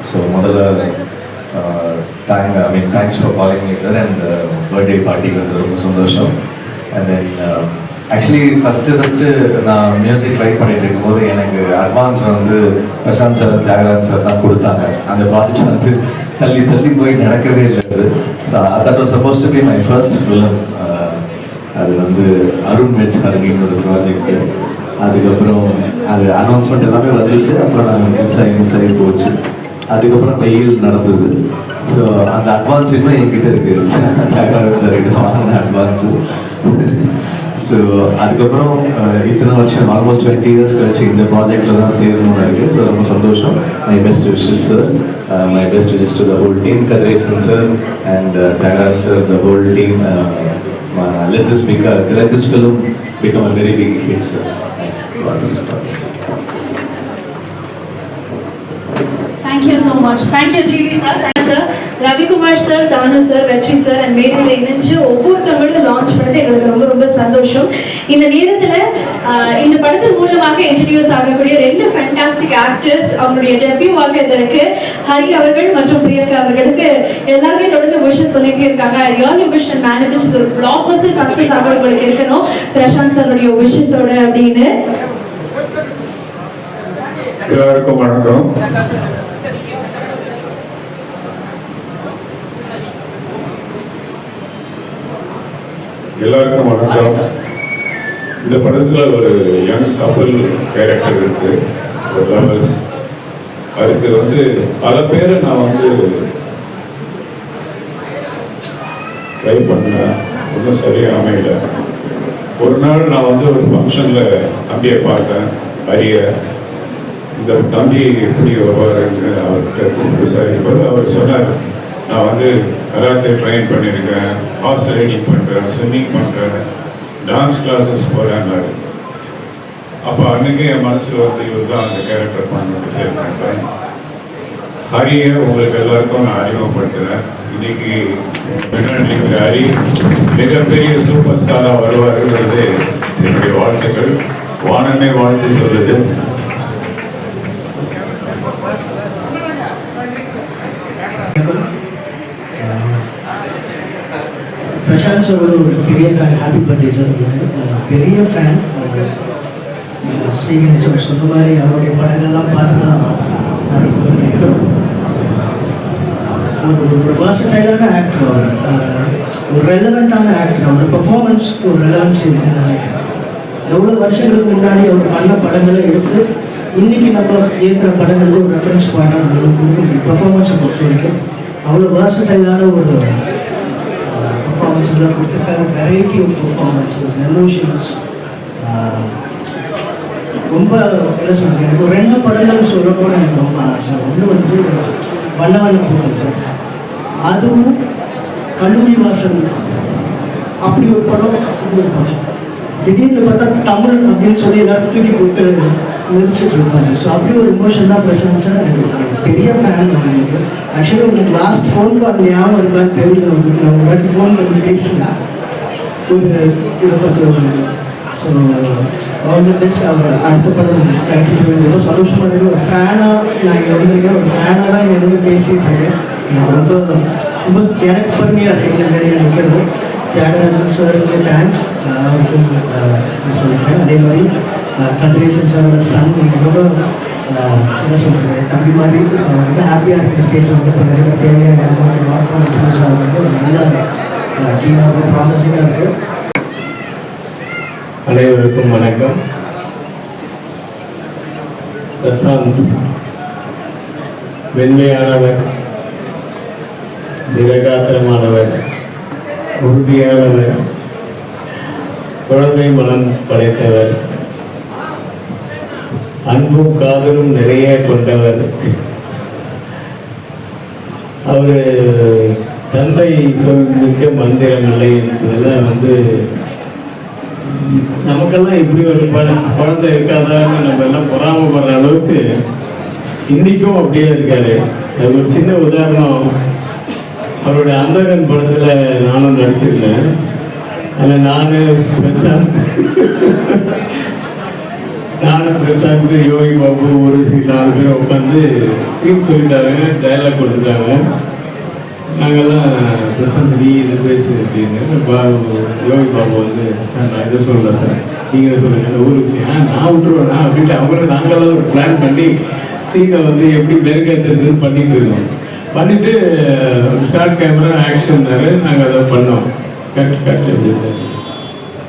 So முதல்ல thanks for calling me sir and birthday பார்ட்டிக்கு வந்து ரொம்ப சந்தோஷம். அண்ட் தென் ஆக்சுவலி ஃபஸ்ட்டு நான் மியூசிக் ட்ரை பண்ணிட்டு இருக்கும்போது எனக்கு அட்வான்ஸ் வந்து பிரசாந்த் சார் தியாகராஜ் சார் தான் கொடுத்தாங்க. அந்த ப்ராஜெக்ட் வந்து தள்ளி போய் நடக்கவே இல்லை. அது so that was suppose to be my first film. அது வந்து அருண் மெட்ஸ் ஹர்கின்னு ஒரு ப்ராஜெக்ட். அதுக்கப்புறம் அது அனௌன்ஸ்மெண்ட் எல்லாமே வந்துச்சு. அப்புறம் நாங்கள் மிஸ் ஆகி போச்சு. அதுக்கப்புறம் வெயில் நடந்தது. ஸோ அந்த அட்வான்ஸ் இன்னும் என்கிட்ட இருக்குது. சார் கிட்ட வாங்கின அட்வான்ஸு. ஸோ அதுக்கப்புறம் இத்தனை வருஷம் ஆல்மோஸ்ட் 20 years கழிச்சு இந்த ப்ராஜெக்டில் தான் சேரணும்னு இருக்குது. ஸோ ரொம்ப சந்தோஷம். My best wishes sir, my best wishes to the whole team, Kathiresan sir and Thiyagaraj sir, the whole team. Let this film become a very big hit, sir. Thank you so much. Thank you, GV sir. Thanks sir. Ravi Kumar sir, Danu sir, Vetri sir and மேடையில் இணைஞ்சு ஒவ்வொருத்தவங்களும் launch பண்ணது எங்களுக்கு ரொம்ப ரொம்ப சந்தோஷம். இந்த நேரத்தில் இந்த படத்தின் மூலமாக இன்ட்ரடியூஸ் ஆகக்கூடிய 2 ஃபேண்டாஸ்டிக் ஆக்டர்ஸ் அவங்களுடைய டெபியூவாக இருந்திருக்கு ஹரி அவர்கள் மற்றும் பிரியங்கா அவர்களுக்கு எல்லாருமே தொடர்ந்து விஷஸ் சொல்லிட்டே இருக்காங்க. ரியலி விஷ் அண்ட் மேனிஃபெஸ்ட் ஒரு பிளாக் பஸ்டர் சக்ஸஸ் ஆக உங்களுக்கு இருக்கணும் பிரசாந்த் சாருடைய விஷஸோட அப்படின்னு. எல்லாருக்கும் வணக்கம். எல்லாருக்கும் வணக்கம். இந்த படத்தில் ஒரு யங் கப்பல் கேரக்டர் இருக்கு, ஒரு லவர்ஸ். அதுக்கு வந்து பல பேரை நான் வந்து ட்ரை பண்ணேன், ஒன்றும் சரியாக அமையல. ஒரு நாள் நான் வந்து ஒரு ஃபங்க்ஷனில் தம்பியை பார்த்தேன், அரிய. இந்த தம்பி எப்படி வருவாருன்னு அவர்கிட்ட விசாரிக்கும்போது அவர் சொன்னார், நான் வந்து கராத்தே ட்ரெயின் பண்ணியிருக்கேன், ஹார்ஸ் ரைடிங் பண்ணுறேன், ஸ்விம்மிங் பண்ணுறேன், டான்ஸ் கிளாஸஸ் போகிறேன்னாரு. அப்போ அன்றைக்கி என் மனசில் வந்து இவர் தான் அந்த கேரக்டர் பண்ணணும்னு டிசைட் பண்ணுறேன். ஹரியை உங்களுக்கு எல்லாருக்கும் நான் அறிமுகப்படுத்துகிறேன். இன்னைக்கு பின்னாடி ஹரி மிகப்பெரிய சூப்பர் ஸ்டாராக வருவாருங்கிறது என்னுடைய வாழ்த்துக்கள். வானமே வாழ்த்து சொல்லுது. பிரசாந்த் சார் ஒரு பெரிய ஃபேன். Happy birthday sir. பெரிய ஃபேன். ஸ்ரீகணேஷ் சார் சொன்ன மாதிரி அவருடைய படங்கள்லாம் பார்த்து தான் நாளைக்கு நிற்கிறோம். ஒரு வர்சடைலான ஆக்டர் அவர், ஒரு ரெலவெண்ட்டான ஆக்டர். அவரோட பெர்ஃபார்மன்ஸ்க்கு ஒரு ரெலவன்ஸ் இருக்குன்னு நினைக்கிறேன். எவ்வளோ வருஷங்களுக்கு முன்னாடி அவர் பண்ண படங்களை எடுத்து இன்றைக்கி நம்ம ஏற்கிற படங்களுக்கு ஒரு ரெஃபரன்ஸ் பாயிண்டாக நம்மளுக்கு கொடுக்க முடியும். பெர்ஃபார்மன்ஸை பொறுத்த வரைக்கும் அவ்வளோ வர்சடைலான ஒரு பெர்ஃபார்மன்ஸ்லாம் கொடுத்துருக்காங்க. Variety of performances, emotions. ரொம்ப என்ன சொல்கிறது, எனக்கு ஒரு 2 படங்கள் சொல்லணும்னு எனக்கு ரொம்ப ஆசை. ஒன்று வந்து வண்ணவண்ண பூக்கள் சார், அதுவும் கல்லூரி வாசல். அப்படி ஒரு படம், திடீர்னு பார்த்தா தமிழ் அப்படின்னு சொல்லி எல்லாரும் தூக்கி போட்டு மிதிச்சுட்டு இருப்பாங்க. ஸோ அப்படி ஒரு இமோஷன் தான் பிரசாந்த் சார். எனக்கு பெரிய ஃபேன் உங்களுக்கு. ஆக்சுவலி உங்களுக்கு லாஸ்ட் ஃபோன் கால் ஞாபகம் இருக்கான்னு தெரியல. உங்களுக்கு நான் உங்களுக்கு ஃபோன் பண்ணி பேசினேன் ஒரு இதை பற்றி. ஸோ அவங்க பெஸ்ட். அவர் அடுத்த படம் தேங்க்யூ. ரொம்ப சந்தோஷமாக இருக்குது. ஒரு ஃபேனாக நான் இங்கே வந்திருக்கேன். ஒரு ஃபேனாக தான் இங்கே வந்து பேசிகிட்டு இருக்கேன். ரொம்ப ரொம்ப எனக்கு பெருமையாக இருக்குது இந்த மாதிரி நிற்கிறது. தியாகராஜன் சாருக்கு தேங்க்ஸ் அவருக்கும் சொல்லியிருக்கேன். அதே மாதிரி கதிரேசன் சாரோட சன் ரொம்ப என்ன சொல்கிறது, தம்பி மாதிரி. ஸோ ரொம்ப ஹாப்பியாக இருக்குது ஸ்டேஜ் வந்து. இப்போ நிறைய தேவையான இன்ட்ரடியூஸ் ஆகிறது ஒரு நல்ல டீமாக ப்ராமிசிங்காக இருக்குது. அனைவருக்கும் வணக்கம். பிரசாந்த் மென்மையானவர், திரகாத்திரமானவர், உறுதியானவர், குழந்தை மனம் படைத்தவர், அன்பும் காதலும் நிறைய கொண்டவர். அவர் தந்தை சொல்மிக்க மந்திரம் இல்லை என்பதெல்லாம் வந்து நமக்கெல்லாம் இப்படி ஒரு குழந்தை இருக்காதான்னு நம்ம எல்லாம் பொறாமப்படுற அளவுக்கு இன்றைக்கும் அப்படியே இருக்காரு. அது ஒரு சின்ன உதாரணம். அவருடைய அந்தகன் படத்தில் நானும் நடிச்சிருந்தேன். அதில் நான் பிரசாந்த் நானும் பிரசாந்த், யோகி பாபு, ஒரு 4 பேர் உட்காந்து சீன் சொல்லிட்டாங்க, டைலாக் கொடுத்துட்டாங்க. நாங்கள்லாம் பிரசாந்த் நீ இதை பேசு அப்படின்னு. யோகி பாபு வந்து சார் நான் இதை சொல்லலாம் சார், நீங்கள் இதை சொல்லுங்கள், ஒரு விஷயம் நான் விட்டுருவேண்ணா அப்படின்ட்டு அவங்களும் நாங்களாம் ஒரு பிளான் பண்ணி சீனை வந்து எப்படி மெருகேற்றுறதுன்னு பண்ணிட்டு இருக்கோம். பண்ணிவிட்டு ஸ்டார்ட் கேமரா ஆக்ஷன்னாரு. நாங்கள் அதை பண்ணோம். கட் அப்படின்னு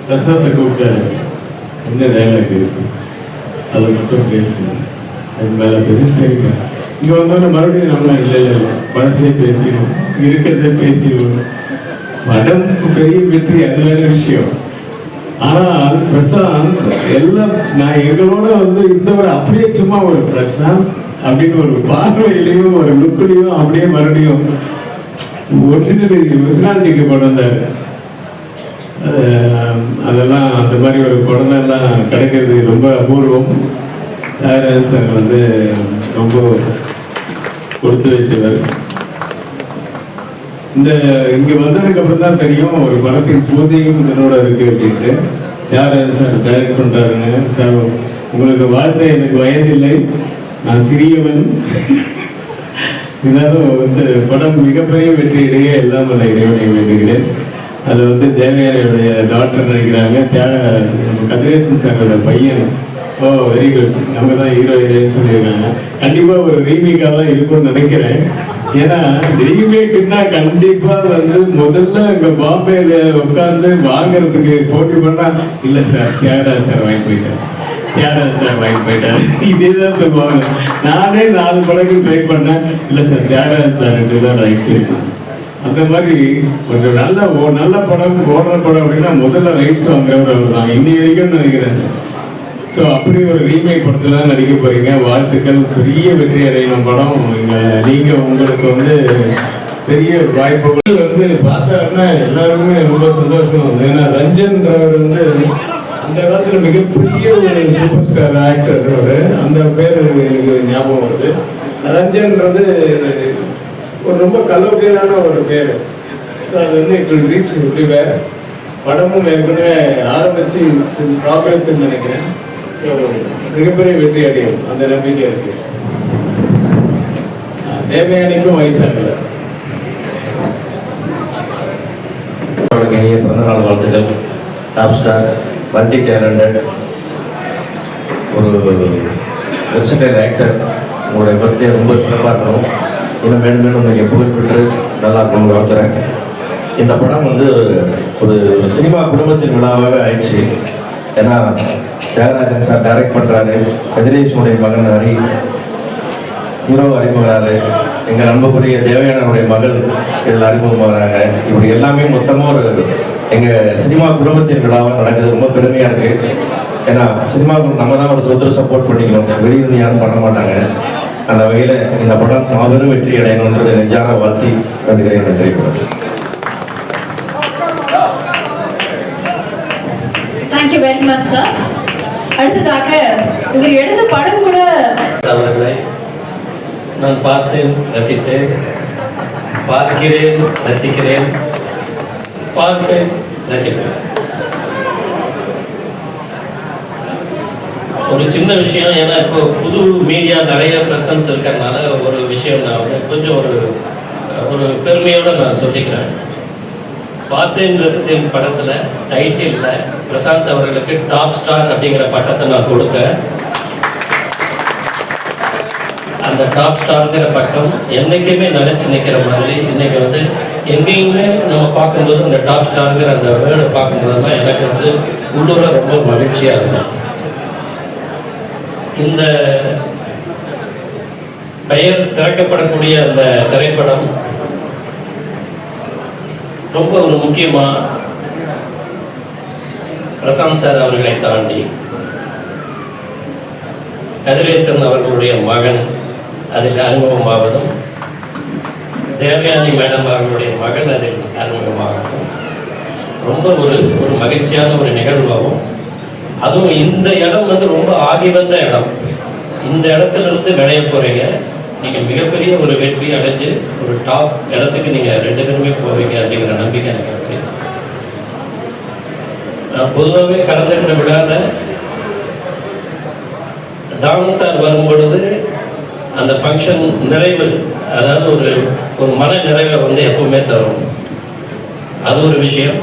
பிரசாந்தை கூப்பிட்டாரு, என்ன டைலாக் இருக்கு அதை மட்டும் பேசு, அது மேலே பேசு. சரிங்க, இங்கே வந்தோடனே மறுபடியும் நம்ம இல்லை பழசே பேசிடுவோம், இருக்கிறத பேசிடுவோம். படம் பெரிய வெற்றி, அது வேற விஷயம். ஆனால் பிரசாந்த் எல்லாம் நான் எங்களோட வந்து இருந்தவர் அப்படியே சும்மா ஒரு பிரசாந்த் அப்படின்னு ஒரு பார்வையிலையும் ஒரு லுக்லையும் அப்படியே மறுபடியும் ஒரிஜினாலிட்டிக்கு கொண்டு வந்தார். அதெல்லாம் அந்த மாதிரி ஒரு குழந்தைலாம் கிடைக்கிறது ரொம்ப அபூர்வம். தியாகராஜன் சார் வந்து ரொம்ப கொடுத்து வச்சவர். இங்கே வந்ததுக்கு அப்புறம் தான் தெரியும் ஒரு படத்தின் பூஜையும் இதனோட இருக்கு அப்படின்ட்டு. தியாகராஜன் சார் டைரக்ட் பண்ணுறாருங்க. சார் உங்களுக்கு வாழ்க்கை எனக்கு வயதில்லை, நான் சிறியவன். இருந்தாலும் வந்து படம் மிகப்பெரிய வெற்றியிடையே எல்லாம் அந்த இறைவனை வேண்டுகிறேன். அது வந்து தேவயானியுடைய டாக்டர் நினைக்கிறாங்க, கதிரேசன் சாரோட பையன். ஓ வெரி குட், நம்ம தான் ஹீரோ ஹீரோன்னு சொல்லியிருக்காங்க. கண்டிப்பாக ஒரு ரீமேக்காக தான் இருக்கும்னு நினைக்கிறேன். ஏன்னா ரீமேக்குன்னா கண்டிப்பாக வந்து முதல்ல இங்கே பாம்பேல உட்காந்து வாங்கிறதுக்கு போட்டி பண்ணால் இல்லை சார் தியாகராஜ் சார் வாங்கி போயிட்டார், தியாகராஜ் சார் வாங்கி போயிட்டார், இதே தான் சொல்லுவாங்க. நானே 4 படங்கள் ட்ரை பண்ணேன், இல்லை சார் தியாகராஜ் சார் தான் ரைட்ஸ் இருக்கு. அந்த மாதிரி கொஞ்சம் நல்ல படம் ஓடுற படம் அப்படின்னா முதல்ல ரைட்ஸ் வாங்குறவர் அவர் தான் இன்னி வரைக்கும் நினைக்கிறேன். ஸோ அப்படி ஒரு ரீமேக் படத்தில் நடிக்க போகிறீங்க. வாழ்த்துக்கள், பெரிய வெற்றி அடையணும் படம். நீங்கள் உங்களுக்கு வந்து பெரிய வாய்ப்புகள் வந்து பார்த்தாருன்னா எல்லாருமே ரொம்ப சந்தோஷம் வந்து. ஏன்னா ரஞ்சன்றவர் வந்து அந்த காலத்தில் மிகப்பெரிய ஒரு சூப்பர் ஸ்டார் ஆக்டர் அவர், அந்த பேர் எனக்கு ஞாபகம் வருது. ரஞ்சன்றது ஒரு ரொம்ப கலோக்கியலான ஒரு பேர். ஸோ அது வந்து இட் வில் ரீச் எவ்ரிவேர். படமும் ஏற்கனவே ஆரம்பித்து ப்ராக்ரஸ் நினைக்கிறேன். ஸோ மிகப்பெரிய வெற்றி அடையும் அந்த நம்பிக்கை இருக்கு. தேவயானிக்கும் வயசாகல. இனிய பிறந்தநாள் வாழ்த்துக்கள். டாப் ஸ்டார், மல்டி டேலண்டட், ஒரு வெர்சடைல் ஆக்டர். உங்களுடைய பர்த்டே ரொம்ப சிறப்பாக இருக்கணும். இன்னும் மேலும் மேலும் நீங்கள் புகழ் பெற்று நல்லா இருக்கணும்னு வாழ்த்துறேன். இந்த படம் வந்து ஒரு சினிமா குடும்பத்தின் விழாவாக ஆயிடுச்சு. ஏன்னா தியாகராஜன் சார் டைரக்ட் பண்ணுறாரு, கதிரேஷனுடைய மகன் ஹரி ஹீரோ அறிமுகராரு, எங்கள் அன்புக்குரிய தேவயானனுடைய மகள் இதில் அறிமுகமாகறாங்க. இப்படி எல்லாமே மொத்தமாக ஒரு எங்கள் சினிமா குடும்பத்தின் விழாவாக நடக்குது. ரொம்ப பெருமையாக இருக்குது. ஏன்னா சினிமாவுக்கு நம்ம தான் ஒருத்தர் சப்போர்ட் பண்ணிக்கணும், வெளியிருந்து யாரும் பண்ண மாட்டாங்க. அந்த வகையில் இந்த படம் மாபெரும் வெற்றி அடையணுன்றது நெஞ்சார வாழ்த்தி கண்டுகிறேன். நன்றி. Thank you very much sir. அடுத்ததாக இவர் எடுத்த படம் கூட அவர்களை நான் பார்த்தேன், ரசித்தேன், பார்க்கிறேன், ரசிக்கிறேன், பார்ப்பேன், ரசிப்பேன். ஒரு சின்ன விஷயம், ஏன்னா இப்போ புது மீடியா நிறைய ப்ரெசன்ஸ் இருக்கிறதுனால ஒரு விஷயம் நான் வந்து கொஞ்சம் ஒரு பெருமையோடு நான் சொல்லிக்கிறேன். பார்த்தேன் ரசித்தேன் படத்தில் டைட்டிலில் பிரசாந்த் அவர்களுக்கு டாப் ஸ்டார் அப்படிங்கிற பட்டத்தை நான் கொடுத்தேன். அந்த டாப் ஸ்டார்ங்கிற பட்டம் என்றைக்குமே நினைச்சு நிற்கிற மாதிரி இன்னைக்கு வந்து எங்கேயுமே நம்ம பார்க்கும்போது அந்த டாப் ஸ்டார்ங்கிற அந்த வேர்டை பார்க்கும்போது தான் எனக்கு வந்து உள்ளூர ரொம்ப மகிழ்ச்சியாக இருக்கும். இந்த பெயர் திறக்கப்படக்கூடிய அந்த திரைப்படம் ரொம்ப ஒரு முக்கியமாக பிரசாந்த் சார் அவர்களை தாண்டி கதிரேசன் அவர்களுடைய மகன் அதில் அறிமுகமாவதும், தேவயானி மேடம் அவர்களுடைய மகன் அதில் அறிமுகமாவதும் ரொம்ப ஒரு மகிழ்ச்சியான ஒரு நிகழ்வாகும். அதுவும் இந்த இடம் வந்து ரொம்ப ஆகி வந்த இடம். இந்த இடத்துல இருந்து விளைய போறீங்க. நீங்கள் மிகப்பெரிய ஒரு வெற்றி அடைஞ்சு ஒரு டாப் இடத்துக்கு நீங்கள் 2 பேருமே போவீங்க அப்படிங்கிற நம்பிக்கை எனக்கு இருக்கு. நான் பொதுவாகவே கலந்துக்கிற விழாவில் தாமு சார் வரும் பொழுது அந்த ஃபங்க்ஷன் நிறைவு, அதாவது ஒரு மன நிறைவை வந்து எப்பவுமே தரும். அது ஒரு விஷயம்.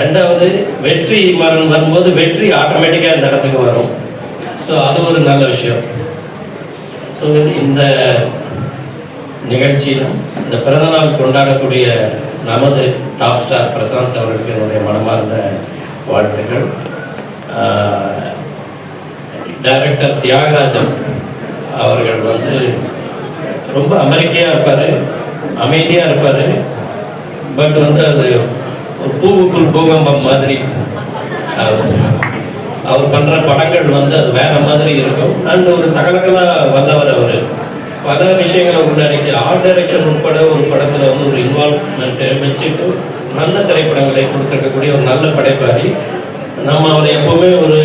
ரெண்டாவது, வெற்றி மரணம் வரும்போது வெற்றி ஆட்டோமேட்டிக்காக இந்த இடத்துக்கு வரும். ஸோ அது ஒரு நல்ல விஷயம். ஸோ இந்த நிகழ்ச்சியிலும் இந்த பிறந்தநாள் கொண்டாடக்கூடிய நமது டாப் ஸ்டார் பிரசாந்த் அவர்களுக்கு என்னுடைய மனமார்ந்த வாழ்த்துக்கள். டைரக்டர் தியாகராஜன் அவர்கள் வந்து ரொம்ப அமெரிக்கையாக இருப்பார், அமைதியாக இருப்பார். பட் வந்து அது ஒரு பூவுக்குள் பூகம்பம் மாதிரி. அவர் பண்ணுற படங்கள் வந்து அது வேற மாதிரி இருக்கும். அண்ட் ஒரு சகலகலா வல்லவர் அவர். பல விஷயங்களை உள்ளடக்கி ஆர்ட் டைரக்ஷன் உட்பட ஒரு படத்தில் வந்து ஒரு இன்வால்வ்மெண்ட்டை வச்சுட்டு நல்ல திரைப்படங்களை கொடுத்துருக்கக்கூடிய ஒரு நல்ல படைப்பாளி. நம்ம அவரை எப்பவுமே ஒரு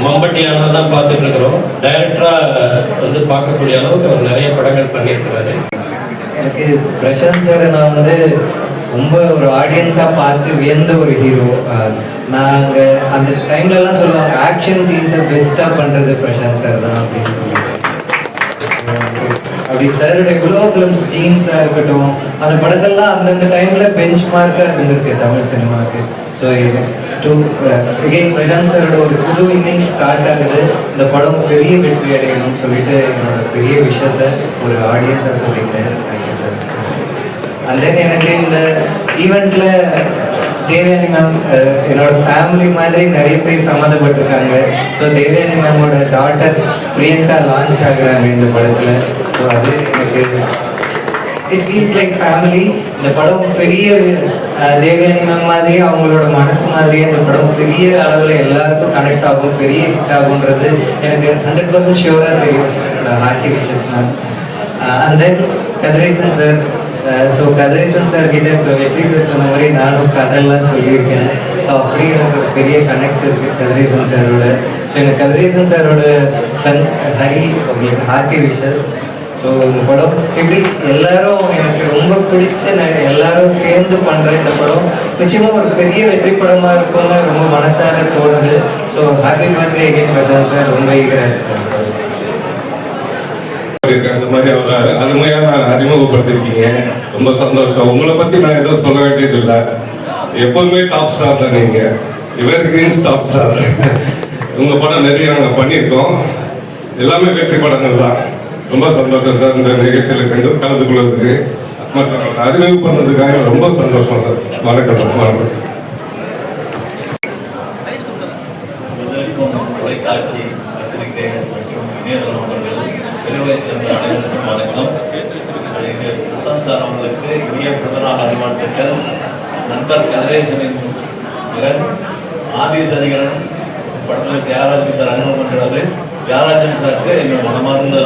மம்பட்டியான தான் பார்த்துட்டு இருக்கிறோம். டைரக்டராக வந்து பார்க்கக்கூடிய அளவுக்கு அவர் நிறைய படங்கள் பண்ணியிருக்கிறாரு. எனக்கு பிரசாந்த் சார் நான் வந்து ரொம்ப ஒரு ஆடியன்ஸாக பார்த்து வியந்த ஒரு ஹீரோ. நாங்கள் அந்த டைம்லலாம் சொல்லுவாங்க ஆக்ஷன் சீன்ஸை பெஸ்ட்டாக பண்ணுறது பிரசாந்த் சார் தான் அப்படின்னு சொல்லுவாங்க. அப்படி சாரோட எவ்வளோ ஃபிலிம்ஸ் ஜீன்ஸாக இருக்கட்டும், அந்த படங்கள்லாம் அந்தந்த டைமில் பெஞ்ச் மார்க்காக இருந்திருக்கு தமிழ் சினிமாவுக்கு. ஸோ அகெயின் பிரசாந்த் சாரோட ஒரு புது இன்னிங்ஸ் ஸ்டார்ட் ஆகுது. இந்த படம் பெரிய வெற்றி அடையணும்னு சொல்லிட்டு என்னோட பெரிய விஷயத்தை ஒரு ஆடியன்ஸாக சொல்லிக்கிறேன். Thank you sir. அண்ட் தென் எனக்கு இந்த ஈவெண்ட்டில் தேவயானி மேம் என்னோட ஃபேமிலி மாதிரி நிறைய பேர் சம்மந்தப்பட்டிருக்காங்க. ஸோ தேவயானி மேமோட டாட்டர் பிரியங்கா லான்ச் ஆகுறாங்க இந்த படத்தில். ஸோ அது எனக்கு இட் ஃபீல்ஸ் லைக் ஃபேமிலி. இந்த படம் பெரிய தேவயானி மேம் மாதிரி அவங்களோட மனசு மாதிரியே இந்த படம் பெரிய அளவில் எல்லாருக்கும் கனெக்ட் ஆகும், பெரிய ஹிட் ஆகுன்றது எனக்கு 100% ஷியூராக தெரியும். என்னோட hearty wishes ma'am. And then Kathiresan sir. So Kathiresan sir கிட்ட இப்போ வெற்றி சார் சொன்ன மாதிரி நானும் கதையெல்லாம் சொல்லியிருக்கேன். ஸோ அப்படி எனக்கு ஒரு பெரிய கனெக்ட் இருக்குது கதிரேசன் சாரோட. ஸோ எனக்கு கதிரேசன் சாரோட சன் ஹரி உங்களுக்கு ஹார்ட்டி விஷஸ். ஸோ இந்த படம் இப்படி எல்லாரும் எனக்கு ரொம்ப பிடிச்ச எல்லாரும் சேர்ந்து பண்ணுற இந்த படம் நிச்சயமாக ஒரு பெரிய வெற்றி படமாக இருக்கும்னு ரொம்ப மனசார தோணுது. So happy birthday again Prashant sir. ரொம்ப ஈகராக சார். அந்த மாதிரி அவரை அருமையாக அறிமுகப்படுத்திருக்கீங்க. ரொம்ப சந்தோஷம். உங்களை பத்தி நான் எதுவும் சொல்ல வேண்டியது இல்லை. எப்பவுமே டாப் ஸ்டார் தான் நீங்க. இவர் கிரீன் டாப் ஸ்டார். உங்க படம் நிறைய நாங்கள் பண்ணியிருக்கோம். எல்லாமே வெற்றி படங்கள் தான். ரொம்ப சந்தோஷம் சார் இந்த நிகழ்ச்சியில் கலந்து கொள்வதற்கு, மற்றவங்களை அறிமுகம் பண்ணதுக்காக ரொம்ப சந்தோஷம் சார். வணக்கம் சார். வணக்கம் சார். தொலைக்காட்சி பத்திரிகை மற்றும் இணையதளம் அவர்கள் பெருமையை சேர்ந்த அனைவருக்கும் வணக்கம். பிரசாந்த் சார் அவர்களுக்கு இனிய பிறந்தநாள் நல்வாழ்த்துக்கள். நண்பர் கதிரேசனின் மகன் ஆதிசரிகரன் படத்தில் தியாகராஜன் சார் அறிமுகம் பண்ணுறாரு. தியாகராஜன் சாருக்கு எங்கள் மனமார்ந்த